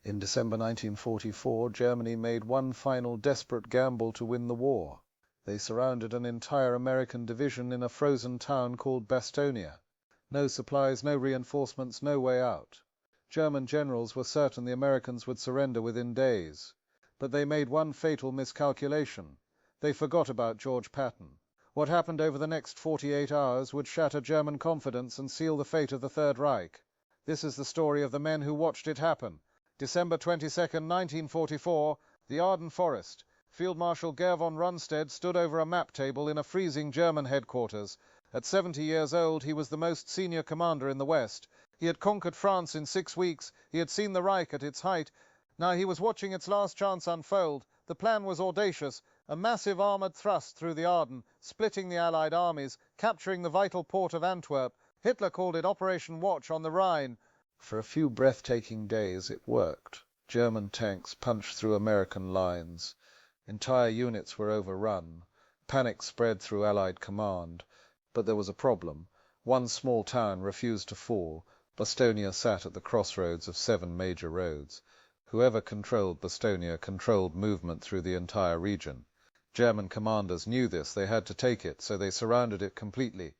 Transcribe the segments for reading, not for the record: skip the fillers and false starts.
In December 1944, Germany made one final desperate gamble to win the war. They surrounded an entire American division in a frozen town called Bastogne. No supplies, no reinforcements, no way out. German generals were certain the Americans would surrender within days. But they made one fatal miscalculation. They forgot about George Patton. What happened over the next 48 hours would shatter German confidence and seal the fate of the Third Reich. This is the story of the men who watched it happen. December 22nd, 1944, the Ardennes Forest. Field Marshal Gerd von Rundstedt stood over a map table in a freezing German headquarters. At 70 years old, he was the most senior commander in the West. He had conquered France in 6 weeks. He had seen the Reich at its height. Now he was watching its last chance unfold. The plan was audacious. A massive armoured thrust through the Ardennes, splitting the Allied armies, capturing the vital port of Antwerp. Hitler called it Operation Watch on the Rhine. For a few breathtaking days it worked. German tanks punched through American lines. Entire units were overrun. Panic spread through Allied command. But there was a problem. One small town refused to fall. Bastogne sat at the crossroads of 7 major roads. Whoever controlled Bastogne controlled movement through the entire region. German commanders knew this. They had to take it, so they surrounded it completely.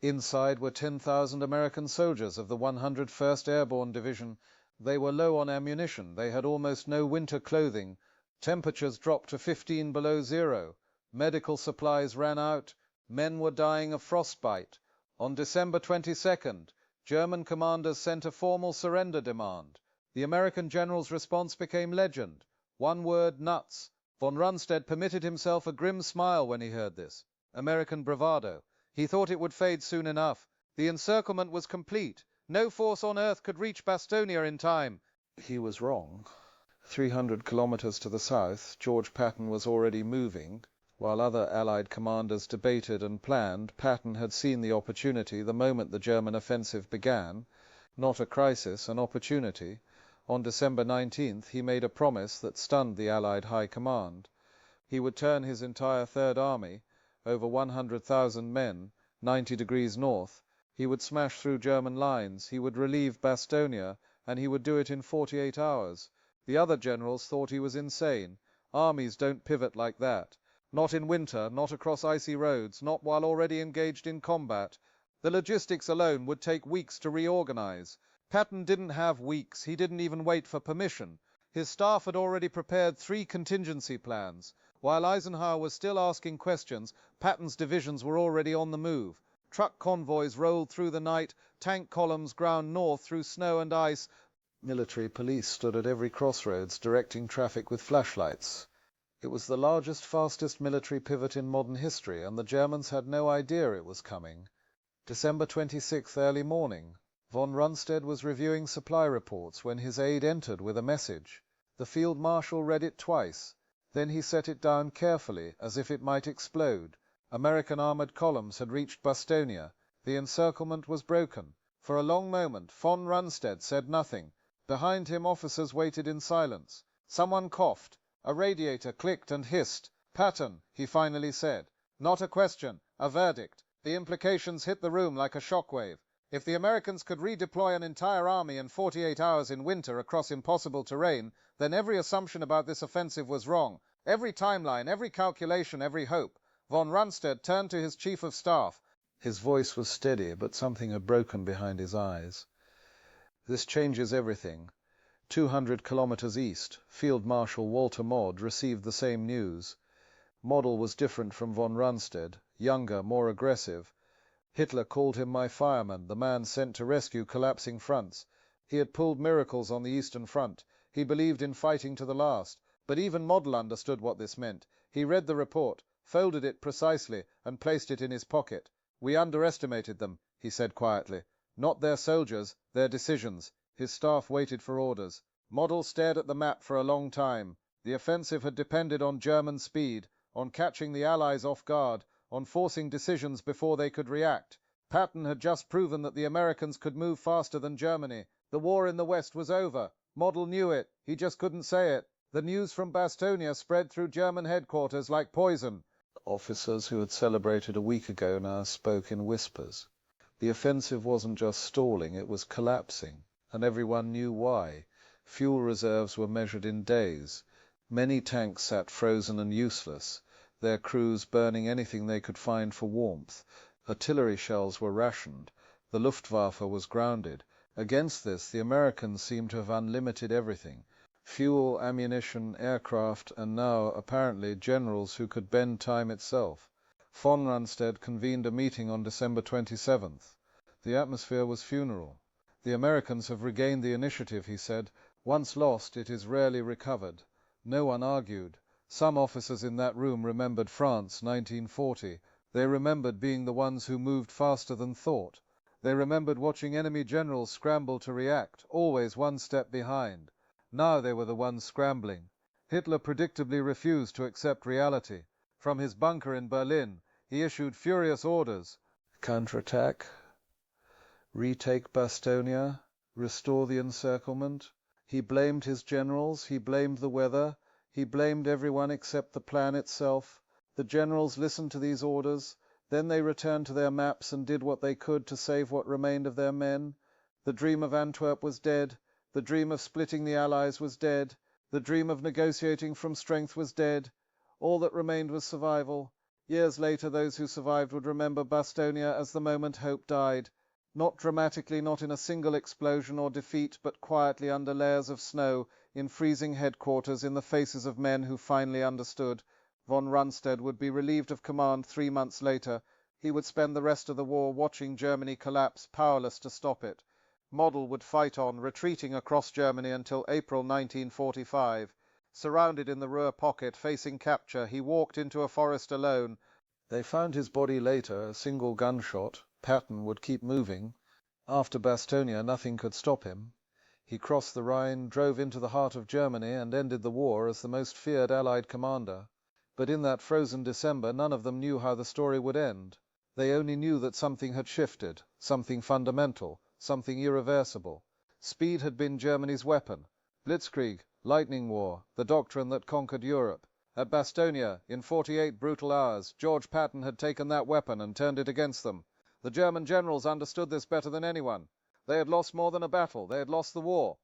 Inside were 10,000 American soldiers of the 101st Airborne Division. They were low on ammunition. They had almost no winter clothing. Temperatures dropped to 15 below zero. Medical supplies ran out. Men were dying of frostbite. On December 22nd, German commanders sent a formal surrender demand. The American general's response became legend. One word, nuts. Von Rundstedt permitted himself a grim smile when he heard this. American bravado. He thought it would fade soon enough. The encirclement was complete. No force on earth could reach Bastogne in time. He was wrong. 300 kilometers to the south, George Patton was already moving. While other Allied commanders debated and planned, Patton had seen the opportunity the moment the German offensive began. Not a crisis, an opportunity. On December 19th, he made a promise that stunned the Allied High Command. He would turn his entire Third Army, over 100,000 men, 90 degrees north. He would smash through German lines. He would relieve Bastogne, and he would do it in 48 hours. The other generals thought he was insane. Armies don't pivot like that. Not in winter, not across icy roads, not while already engaged in combat. The logistics alone would take weeks to reorganize. Patton didn't have weeks. He didn't even wait for permission. His staff had already prepared 3 contingency plans. While Eisenhower was still asking questions, Patton's divisions were already on the move. Truck convoys rolled through the night, tank columns ground north through snow and ice. Military police stood at every crossroads, directing traffic with flashlights. It was the largest, fastest military pivot in modern history, and the Germans had no idea it was coming. December 26th, early morning. Von Rundstedt was reviewing supply reports when his aide entered with a message. The field marshal read it twice. Then he set it down carefully, as if it might explode. American armored columns had reached Bastogne. The encirclement was broken. For a long moment, von Rundstedt said nothing. Behind him, officers waited in silence. Someone coughed. A radiator clicked and hissed. "Patton," he finally said. "Not a question, a verdict. The implications hit the room like a shockwave. If the Americans could redeploy an entire army in 48 hours in winter across impossible terrain, then every assumption about this offensive was wrong. Every timeline, every calculation, every hope." Von Rundstedt turned to his chief of staff. His voice was steady, but something had broken behind his eyes. "This changes everything. 200 kilometers east, Field Marshal Walter Model received the same news. Model was different from von Rundstedt, younger, more aggressive. Hitler called him my fireman, the man sent to rescue collapsing fronts. He had pulled miracles on the Eastern Front. He believed in fighting to the last. But even Model understood what this meant. He read the report, folded it precisely, and placed it in his pocket. "We underestimated them," he said quietly. "Not their soldiers, their decisions." His staff waited for orders. Model stared at the map for a long time. The offensive had depended on German speed, on catching the Allies off guard, on forcing decisions before they could react. Patton had just proven that the Americans could move faster than Germany. The war in the West was over. Model knew it. He just couldn't say it. The news from Bastogne spread through German headquarters like poison. Officers who had celebrated a week ago now spoke in whispers. The offensive wasn't just stalling, it was collapsing, and everyone knew why. Fuel reserves were measured in days. Many tanks sat frozen and useless, their crews burning anything they could find for warmth. Artillery shells were rationed. The Luftwaffe was grounded. Against this, the Americans seemed to have unlimited everything. Fuel, ammunition, aircraft, and now, apparently, generals who could bend time itself. Von Rundstedt convened a meeting on December 27th. The atmosphere was funeral. The Americans have regained the initiative, he said. Once lost, it is rarely recovered. No one argued. Some officers in that room remembered France, 1940. They remembered being the ones who moved faster than thought. They remembered watching enemy generals scramble to react, always one step behind. Now they were the ones scrambling. Hitler predictably refused to accept reality. From his bunker in Berlin, he issued furious orders. Counterattack, retake Bastogne, restore the encirclement. He blamed his generals, he blamed the weather, he blamed everyone except the plan itself. The generals listened to these orders, then they returned to their maps and did what they could to save what remained of their men. The dream of Antwerp was dead, the dream of splitting the Allies was dead, the dream of negotiating from strength was dead. All that remained was survival. Years later, those who survived would remember Bastogne as the moment hope died. Not dramatically, not in a single explosion or defeat, but quietly under layers of snow, in freezing headquarters, in the faces of men who finally understood. Von Rundstedt would be relieved of command 3 months later. He would spend the rest of the war watching Germany collapse, powerless to stop it. Model would fight on, retreating across Germany until April 1945. Surrounded in the Ruhr pocket, facing capture, he walked into a forest alone. They found his body later, a single gunshot. Patton would keep moving. After Bastogne, nothing could stop him. He crossed the Rhine, drove into the heart of Germany, and ended the war as the most feared Allied commander. But in that frozen December, none of them knew how the story would end. They only knew that something had shifted, something fundamental, something irreversible. Speed had been Germany's weapon. Blitzkrieg, lightning war, the doctrine that conquered Europe. At Bastogne, in 48 brutal hours, George Patton had taken that weapon and turned it against them. The German generals understood this better than anyone. They had lost more than a battle. They had lost the war.